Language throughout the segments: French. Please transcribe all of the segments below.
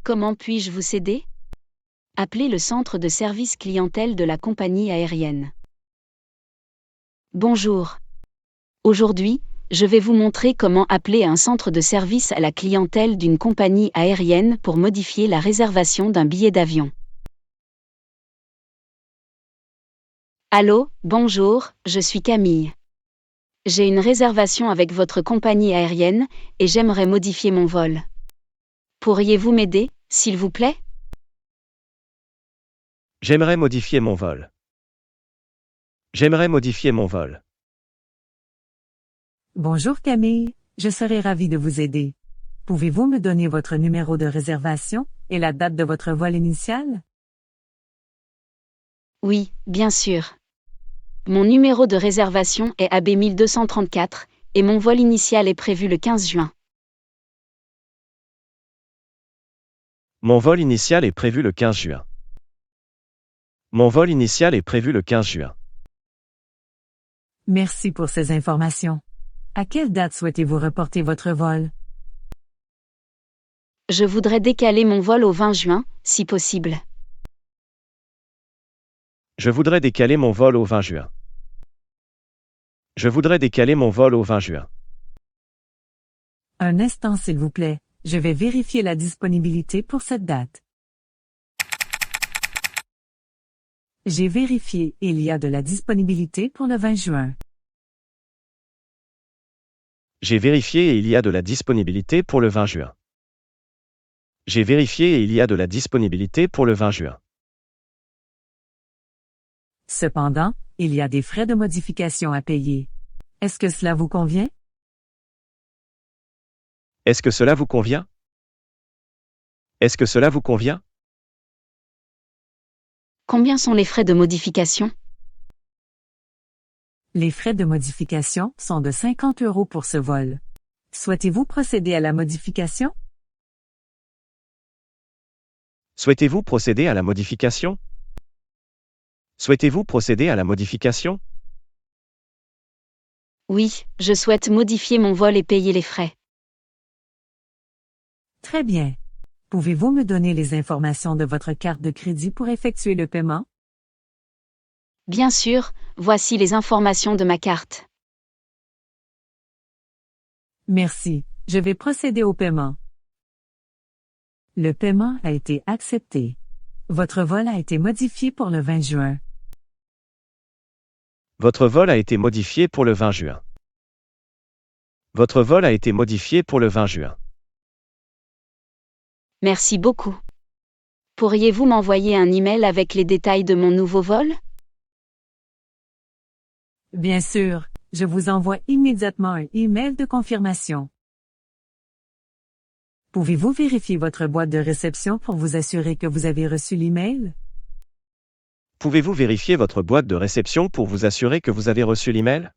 Comment puis-je vous aider? Appelez le centre de service clientèle de la compagnie aérienne. Bonjour. Aujourd'hui, je vais vous montrer comment appeler un centre de service à la clientèle d'une compagnie aérienne pour modifier la réservation d'un billet d'avion. Allô, bonjour, je suis Camille. J'ai une réservation avec votre compagnie aérienne et j'aimerais modifier mon vol. Pourriez-vous m'aider, s'il vous plaît? J'aimerais modifier mon vol. J'aimerais modifier mon vol. Bonjour Camille, je serai ravie de vous aider. Pouvez-vous me donner votre numéro de réservation et la date de votre vol initial? Oui, bien sûr. Mon numéro de réservation est AB 1234 et mon vol initial est prévu le 15 juin. Mon vol initial est prévu le 15 juin. Mon vol initial est prévu le 15 juin. Merci pour ces informations. À quelle date souhaitez-vous reporter votre vol? Je voudrais décaler mon vol au 20 juin, si possible. Je voudrais décaler mon vol au 20 juin. Je voudrais décaler mon vol au 20 juin. Un instant s'il vous plaît, je vais vérifier la disponibilité pour cette date. J'ai vérifié et il y a de la disponibilité pour le 20 juin. J'ai vérifié et il y a de la disponibilité pour le 20 juin. J'ai vérifié et il y a de la disponibilité pour le 20 juin. Cependant, il y a des frais de modification à payer. Est-ce que cela vous convient? Est-ce que cela vous convient? Est-ce que cela vous convient? Combien sont les frais de modification? Les frais de modification sont de 50 € pour ce vol. Souhaitez-vous procéder à la modification? Souhaitez-vous procéder à la modification? Souhaitez-vous procéder à la modification? Oui, je souhaite modifier mon vol et payer les frais. Très bien. Pouvez-vous me donner les informations de votre carte de crédit pour effectuer le paiement? Bien sûr, voici les informations de ma carte. Merci, je vais procéder au paiement. Le paiement a été accepté. Votre vol a été modifié pour le 20 juin. Votre vol a été modifié pour le 20 juin. Votre vol a été modifié pour le 20 juin. Merci beaucoup. Pourriez-vous m'envoyer un email avec les détails de mon nouveau vol? Bien sûr, je vous envoie immédiatement un email de confirmation. Pouvez-vous vérifier votre boîte de réception pour vous assurer que vous avez reçu l'email? Pouvez-vous vérifier votre boîte de réception pour vous assurer que vous avez reçu l'email?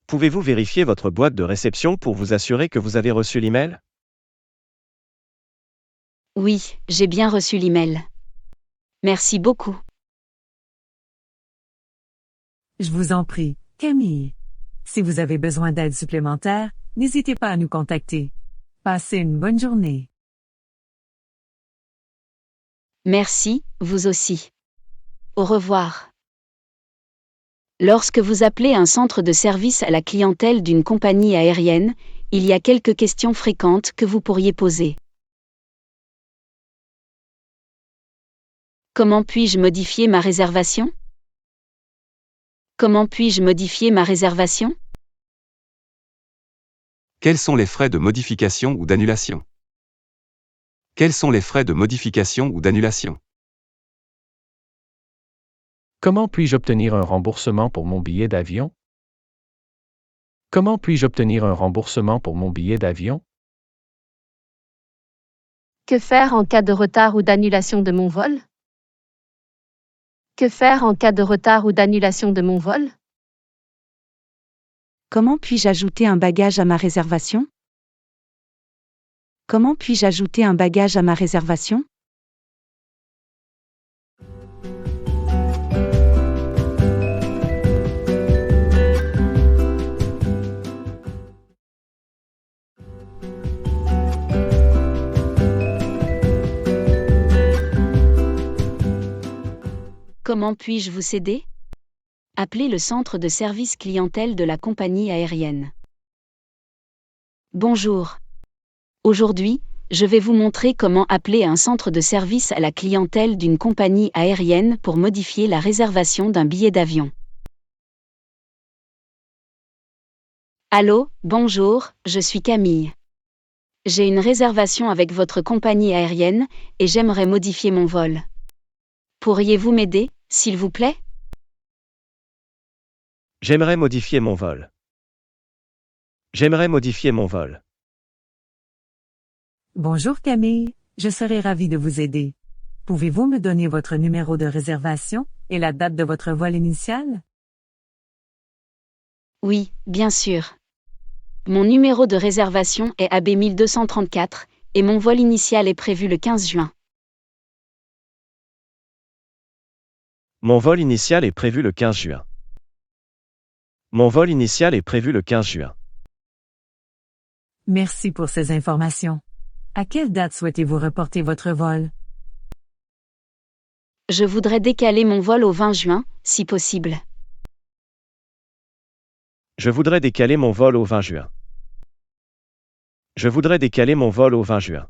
Pouvez-vous vérifier votre boîte de réception pour vous assurer que vous avez reçu l'email? Oui, j'ai bien reçu l'email. Merci beaucoup. Je vous en prie, Camille. Si vous avez besoin d'aide supplémentaire, n'hésitez pas à nous contacter. Passez une bonne journée. Merci, vous aussi. Au revoir. Lorsque vous appelez un centre de service à la clientèle d'une compagnie aérienne, il y a quelques questions fréquentes que vous pourriez poser. Comment puis-je modifier ma réservation? Comment puis-je modifier ma réservation? Quels sont les frais de modification ou d'annulation? Quels sont les frais de modification ou d'annulation? Comment puis-je obtenir un remboursement pour mon billet d'avion? Comment puis-je obtenir un remboursement pour mon billet d'avion? Que faire en cas de retard ou d'annulation de mon vol? Que faire en cas de retard ou d'annulation de mon vol? Comment puis-je ajouter un bagage à ma réservation? Comment puis-je ajouter un bagage à ma réservation? Comment puis-je vous aider? Appelez le centre de service clientèle de la compagnie aérienne. Bonjour. Aujourd'hui, je vais vous montrer comment appeler un centre de service à la clientèle d'une compagnie aérienne pour modifier la réservation d'un billet d'avion. Allô, bonjour, je suis Camille. J'ai une réservation avec votre compagnie aérienne et j'aimerais modifier mon vol. Pourriez-vous m'aider, s'il vous plaît? J'aimerais modifier mon vol. J'aimerais modifier mon vol. Bonjour Camille, je serai ravie de vous aider. Pouvez-vous me donner votre numéro de réservation et la date de votre vol initial? Oui, bien sûr. Mon numéro de réservation est AB 1234 et mon vol initial est prévu le 15 juin. Mon vol initial est prévu le 15 juin. Mon vol initial est prévu le 15 juin. Merci pour ces informations. À quelle date souhaitez-vous reporter votre vol? Je voudrais décaler mon vol au 20 juin, si possible. Je voudrais décaler mon vol au 20 juin. Je voudrais décaler mon vol au 20 juin.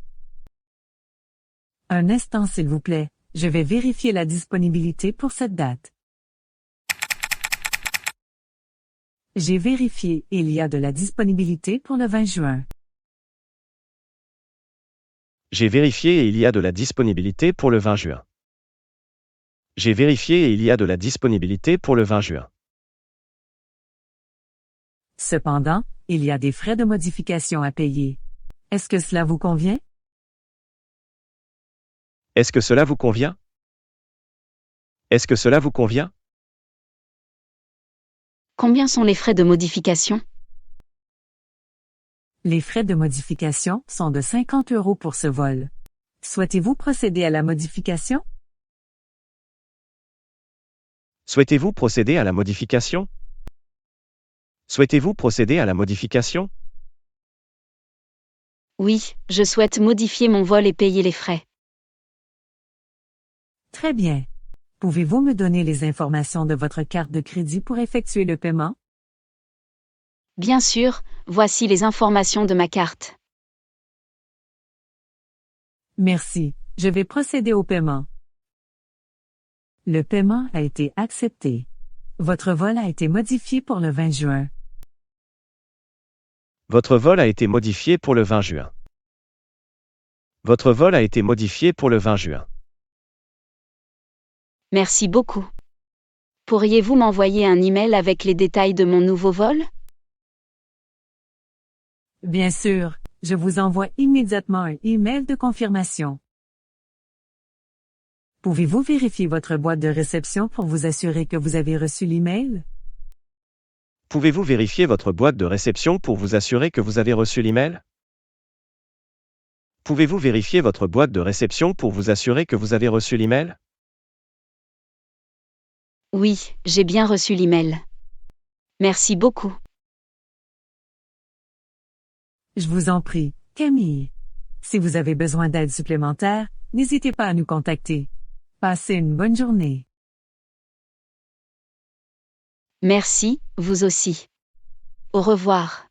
Un instant s'il vous plaît, je vais vérifier la disponibilité pour cette date. J'ai vérifié et il y a de la disponibilité pour le 20 juin. J'ai vérifié et il y a de la disponibilité pour le 20 juin. J'ai vérifié et il y a de la disponibilité pour le 20 juin. Cependant, il y a des frais de modification à payer. Est-ce que cela vous convient? Est-ce que cela vous convient? Est-ce que cela vous convient? Combien sont les frais de modification? Les frais de modification sont de 50 € pour ce vol. Souhaitez-vous procéder à la modification? Souhaitez-vous procéder à la modification? Souhaitez-vous procéder à la modification? Oui, je souhaite modifier mon vol et payer les frais. Très bien. Pouvez-vous me donner les informations de votre carte de crédit pour effectuer le paiement? Bien sûr, voici les informations de ma carte. Merci, je vais procéder au paiement. Le paiement a été accepté. Votre vol a été modifié pour le 20 juin. Votre vol a été modifié pour le 20 juin. Votre vol a été modifié pour le 20 juin. Merci beaucoup. Pourriez-vous m'envoyer un email avec les détails de mon nouveau vol? Bien sûr, je vous envoie immédiatement un email de confirmation. Pouvez-vous vérifier votre boîte de réception pour vous assurer que vous avez reçu l'email? Pouvez-vous vérifier votre boîte de réception pour vous assurer que vous avez reçu l'email? Pouvez-vous vérifier votre boîte de réception pour vous assurer que vous avez reçu l'email? Oui, j'ai bien reçu l'email. Merci beaucoup. Je vous en prie, Camille. Si vous avez besoin d'aide supplémentaire, n'hésitez pas à nous contacter. Passez une bonne journée. Merci, vous aussi. Au revoir.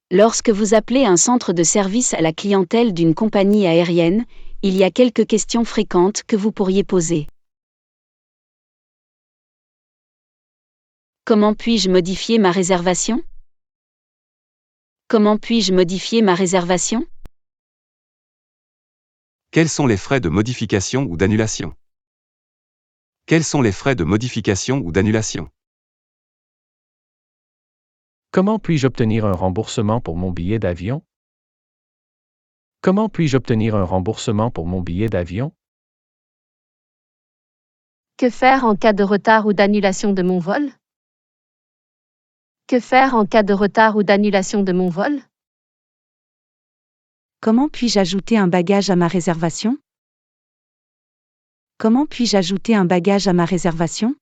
Lorsque vous appelez un centre de service à la clientèle d'une compagnie aérienne, il y a quelques questions fréquentes que vous pourriez poser. Comment puis-je modifier ma réservation? Comment puis-je modifier ma réservation? Quels sont les frais de modification ou d'annulation? Quels sont les frais de modification ou d'annulation? Comment puis-je obtenir un remboursement pour mon billet d'avion? Comment puis-je obtenir un remboursement pour mon billet d'avion? Que faire en cas de retard ou d'annulation de mon vol? Que faire en cas de retard ou d'annulation de mon vol? Comment puis-je ajouter un bagage à ma réservation? Comment puis-je ajouter un bagage à ma réservation?